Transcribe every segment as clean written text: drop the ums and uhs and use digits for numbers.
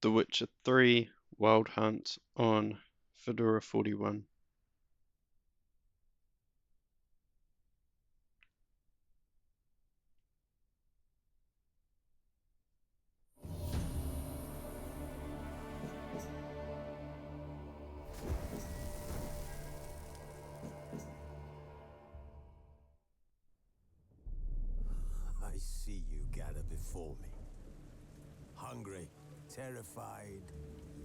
The Witcher 3 Wild Hunt on Fedora 41. I see you gather before me. Hungry, terrified,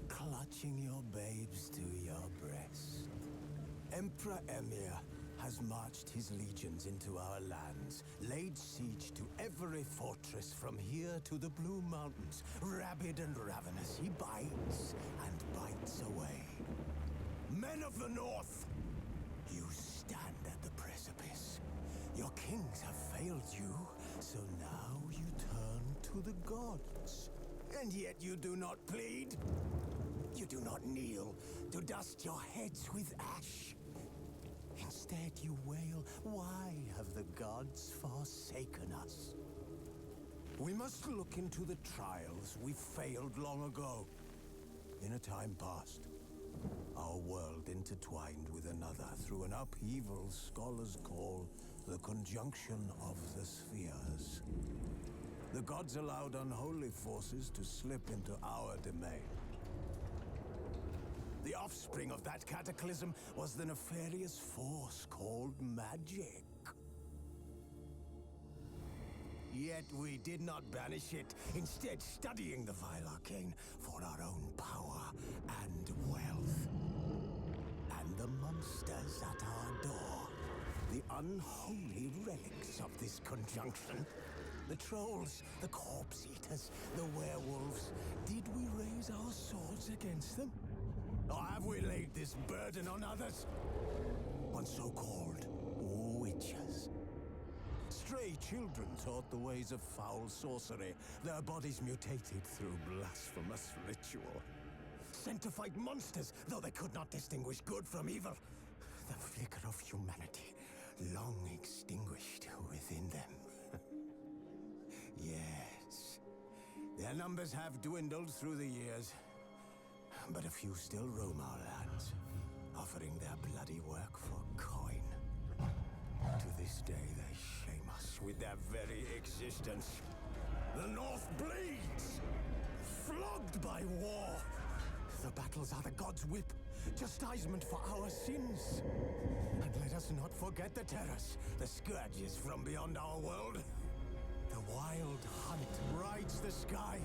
clutching your babes to your breast. Emperor Emir has marched his legions into our lands, laid siege to every fortress from here to the Blue Mountains. Rabid and ravenous, he bites and bites away. Men of the North, you stand at the precipice. Your kings have failed you, so now you turn to the gods. And yet you do not plead. You do not kneel to dust your heads with ash. Instead you wail, why have the gods forsaken us? We must look into the trials we failed long ago. In a time past, our world intertwined with another through an upheaval scholars call the conjunction of the spheres. The gods allowed unholy forces to slip into our domain. The offspring of that cataclysm was the nefarious force called magic. Yet we did not banish it, instead studying the vile arcane for our own power and wealth. And the monsters at our door, the unholy relics of this conjunction. The trolls, the corpse eaters, the werewolves. Did we raise our swords against them? Or have we laid this burden on others? On so-called witches. Stray children taught the ways of foul sorcery, their bodies mutated through blasphemous ritual. Sent to fight monsters, though they could not distinguish good from evil. The flicker of humanity, long extinguished within them. Yes, their numbers have dwindled through the years, but a few still roam our lands, offering their bloody work for coin. To this day, they shame us with their very existence. The North bleeds, flogged by war. The battles are the gods' whip, chastisement for our sins. And let us not forget the terrors, the scourges from beyond our world. The wild hunt rides the sky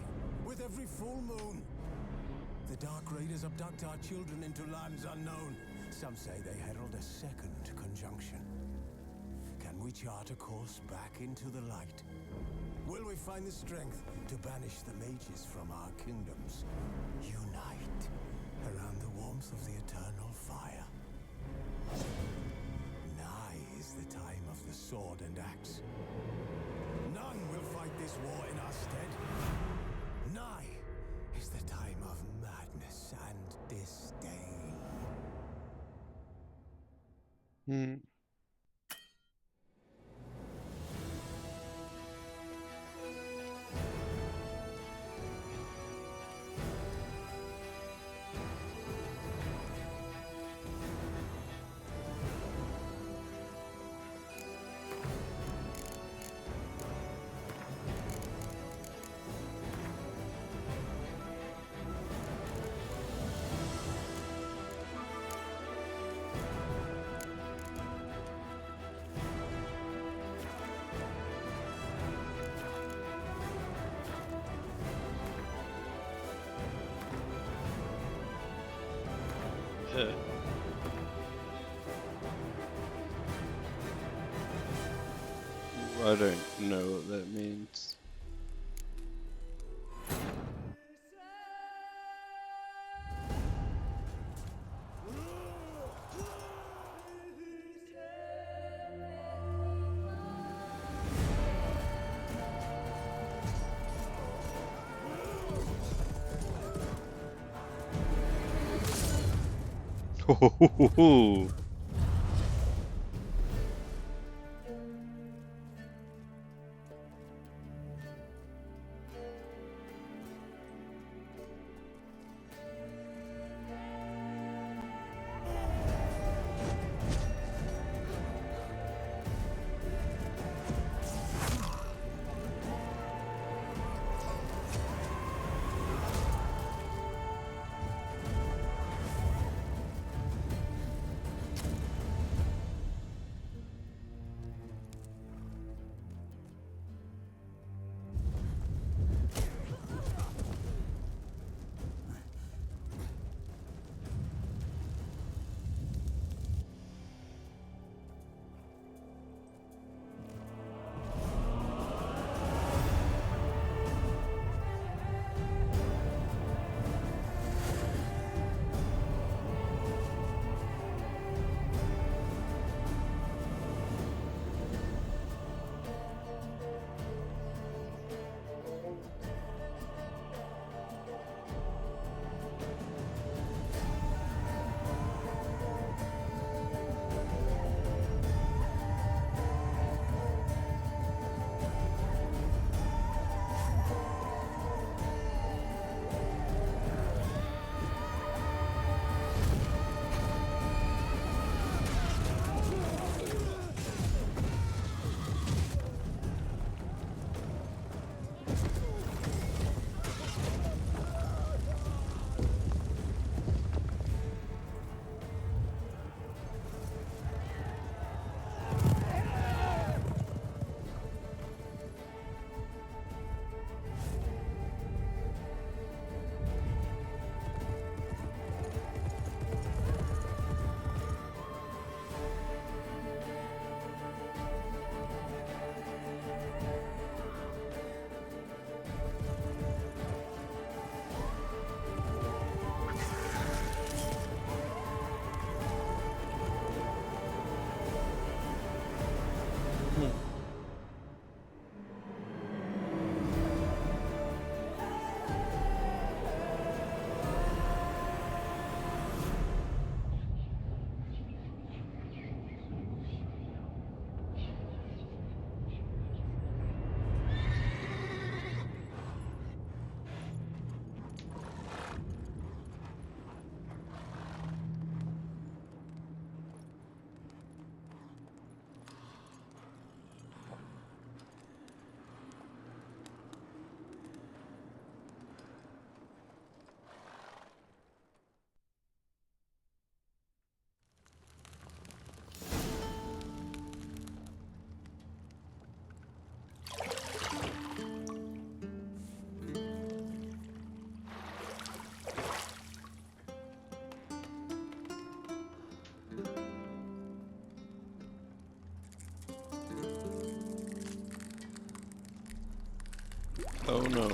with every full moon. The Dark Raiders abduct our children into lands unknown. Some say they herald a second conjunction. Can we chart a course back into the light? Will we find the strength to banish the mages from our kingdoms? Unite around the warmth of the eternal fire. Nigh is the time of the sword and axe. None will fight this war in our stead. Nigh is the time of madness and disdain. Hmm. Huh. I don't know what that means. Ho. Oh no.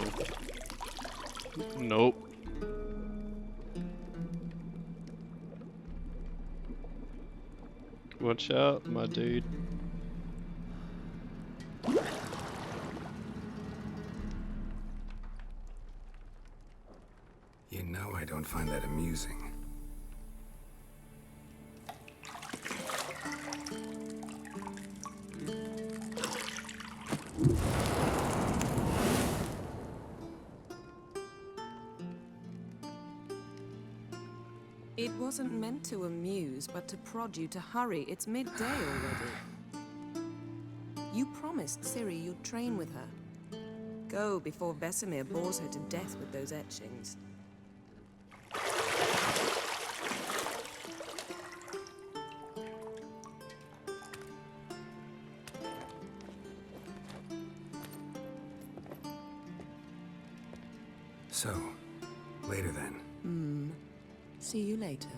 Nope. Watch out, my dude. You know I don't find that amusing. It wasn't meant to amuse, but to prod you to hurry. It's midday already. You promised Ciri you'd train with her. Go before Vesemir bores her to death with those etchings. So, later then. See you later.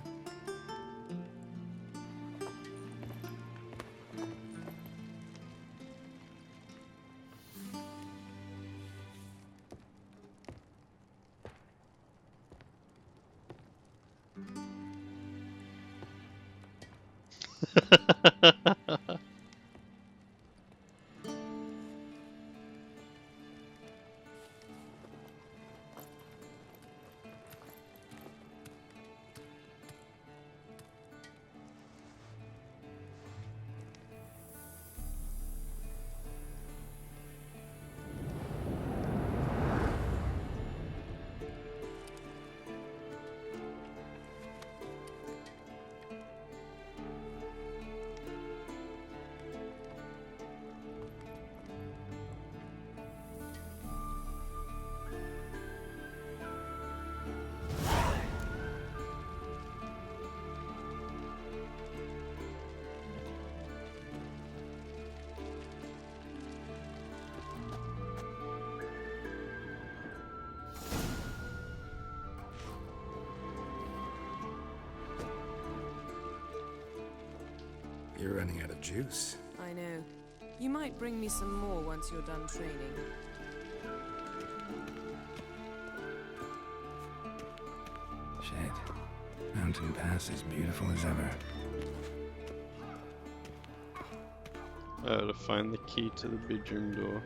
You're running out of juice. I know. You might bring me some more once you're done training. Shit. Mountain Pass is beautiful as ever. I gotta find the key to the bedroom door.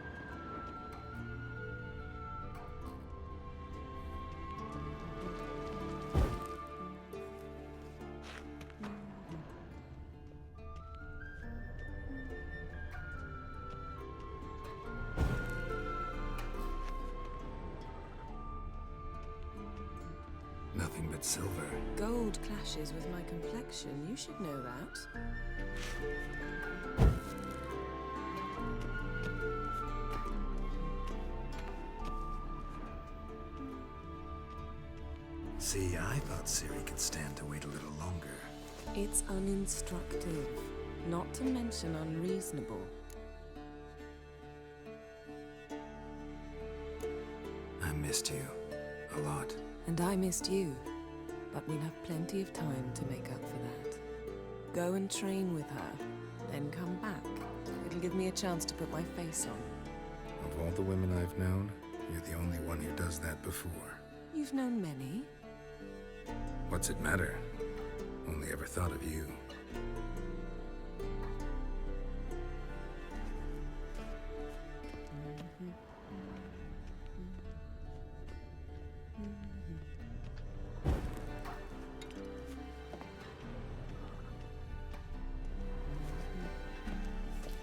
Nothing but silver. Gold clashes with my complexion. You should know that. See, I thought Ciri could stand to wait a little longer. It's uninstructive, not to mention unreasonable. I missed you. A lot. And I missed you. But we'll have plenty of time to make up for that. Go and train with her, then come back. It'll give me a chance to put my face on. Of all the women I've known, you're the only one who does that before. You've known many. What's it matter? Only ever thought of you.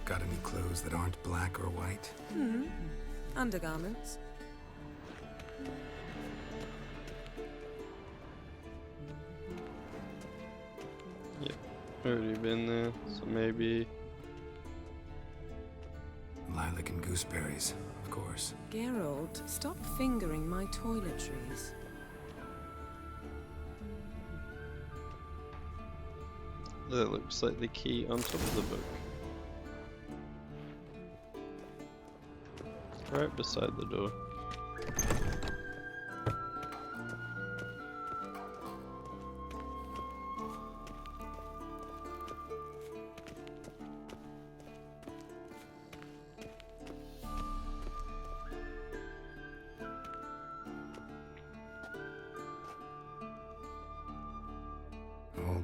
Got any clothes that aren't black or white? Undergarments. Yep, already been there, so maybe. Lilac and gooseberries, of course. Geralt, stop fingering my toiletries. That looks like the key on top of the book. Right beside the door.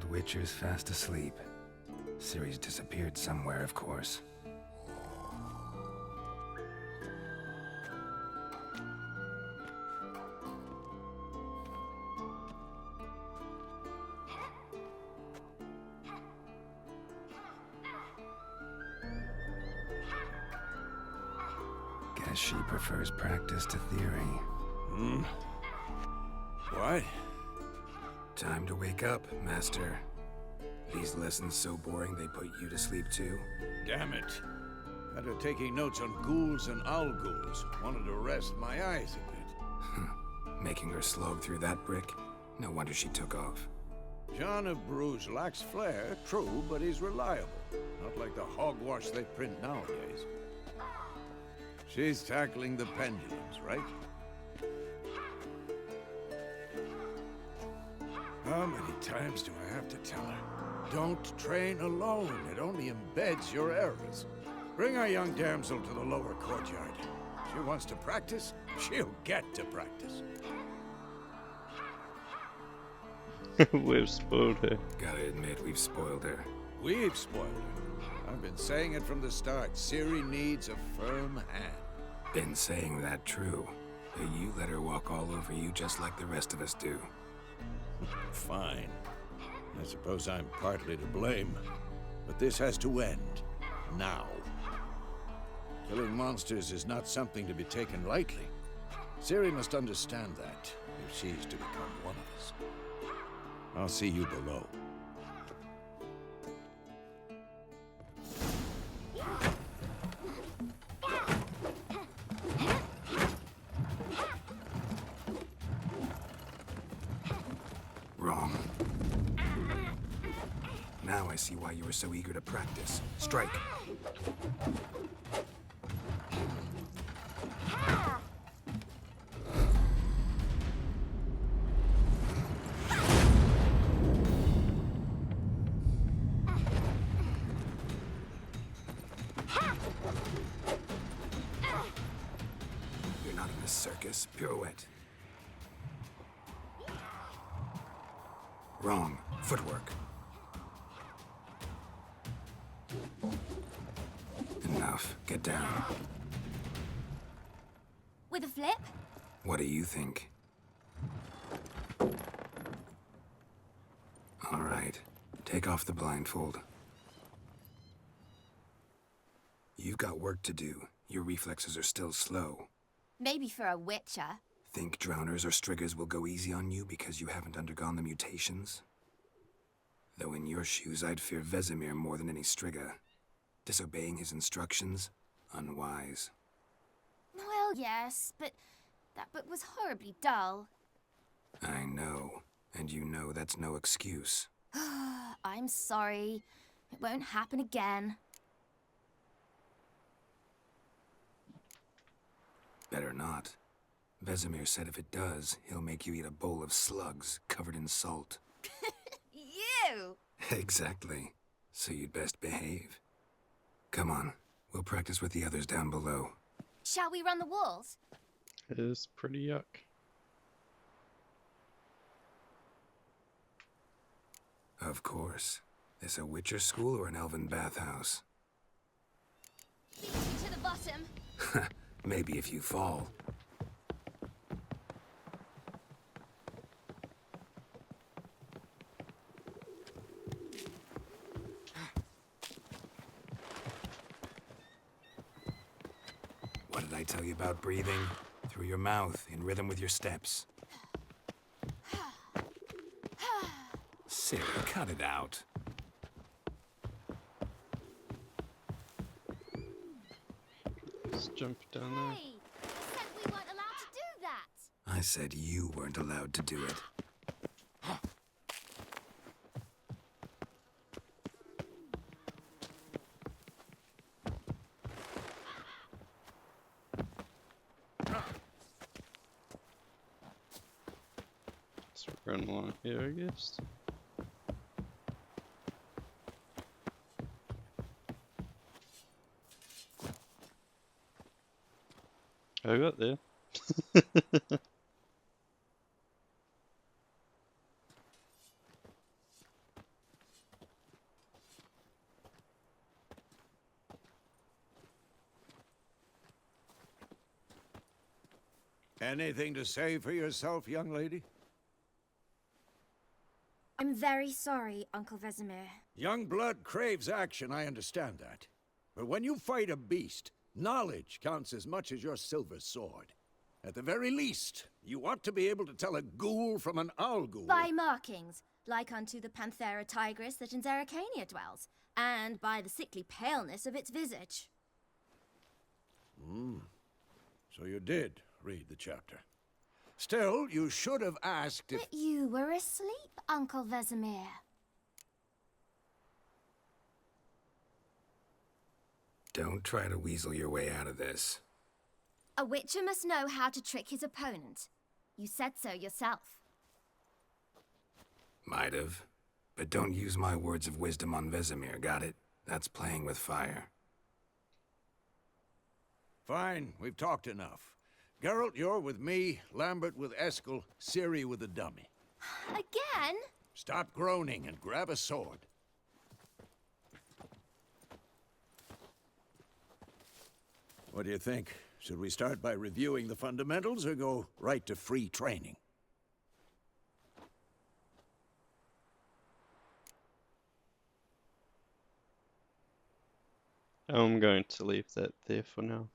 old Witcher's fast asleep. Ciri's disappeared somewhere, of course. Guess she prefers practice to theory. What? Time to wake up, Master. These lessons so boring they put you to sleep too? Damn it. Got her taking notes on ghouls and owl ghouls. Wanted to rest my eyes a bit. Making her slog through that brick? No wonder she took off. John of Bruges lacks flair, true, but he's reliable. Not like the hogwash they print nowadays. She's tackling the pendulums, right? How many times do I have to tell her? Don't train alone. It only embeds your errors. Bring our young damsel to the lower courtyard. She wants to practice, she'll get to practice. We've spoiled her. Gotta admit, we've spoiled her. We've spoiled her. I've been saying it from the start. Ciri needs a firm hand. Been saying that true. But you let her walk all over you just like the rest of us do. Fine. I suppose I'm partly to blame. But this has to end. Now. Killing monsters is not something to be taken lightly. Ciri must understand that, if she's to become one of us. I'll see you below. Wrong. Now I see why you were so eager to practice. Strike. You're not in a circus. Pirouette. Wrong. Footwork. Enough. Get down. With a flip? What do you think? All right. Take off the blindfold. You've got work to do. Your reflexes are still slow. Maybe for a witcher. Think drowners or striggers will go easy on you because you haven't undergone the mutations? Though in your shoes, I'd fear Vesemir more than any strigger. Disobeying his instructions? Unwise. Well, yes, but that book was horribly dull. I know. And you know that's no excuse. I'm sorry. It won't happen again. Better not. Vesemir said if it does, he'll make you eat a bowl of slugs covered in salt. You! Exactly. So you'd best behave. Come on. We'll practice with the others down below. Shall we run the walls? It is pretty yuck. Of course. This a Witcher school or an elven bathhouse? Lead you to the bottom. Maybe if you fall. What did I tell you about breathing? Through your mouth, in rhythm with your steps. Ciri, cut it out. Let's jump down there. Hey! You said we weren't allowed to do that! I said you weren't allowed to do it. Let's run along here, I guess. I got there. Anything to say for yourself, young lady? I'm very sorry, Uncle Vesemir. Young blood craves action, I understand that. But when you fight a beast, knowledge counts as much as your silver sword. At the very least, you ought to be able to tell a ghoul from an owl ghoul. By markings, like unto the Panthera tigris that in Zeracania dwells, and by the sickly paleness of its visage. So you did read the chapter. Still, you should have asked if... But you were asleep, Uncle Vesemir. Don't try to weasel your way out of this. A witcher must know how to trick his opponent. You said so yourself. Might have. But don't use my words of wisdom on Vesemir, got it? That's playing with fire. Fine, we've talked enough. Geralt, you're with me, Lambert with Eskel, Ciri with the dummy. Again? Stop groaning and grab a sword. What do you think? Should we start by reviewing the fundamentals or go right to free training? I'm going to leave that there for now.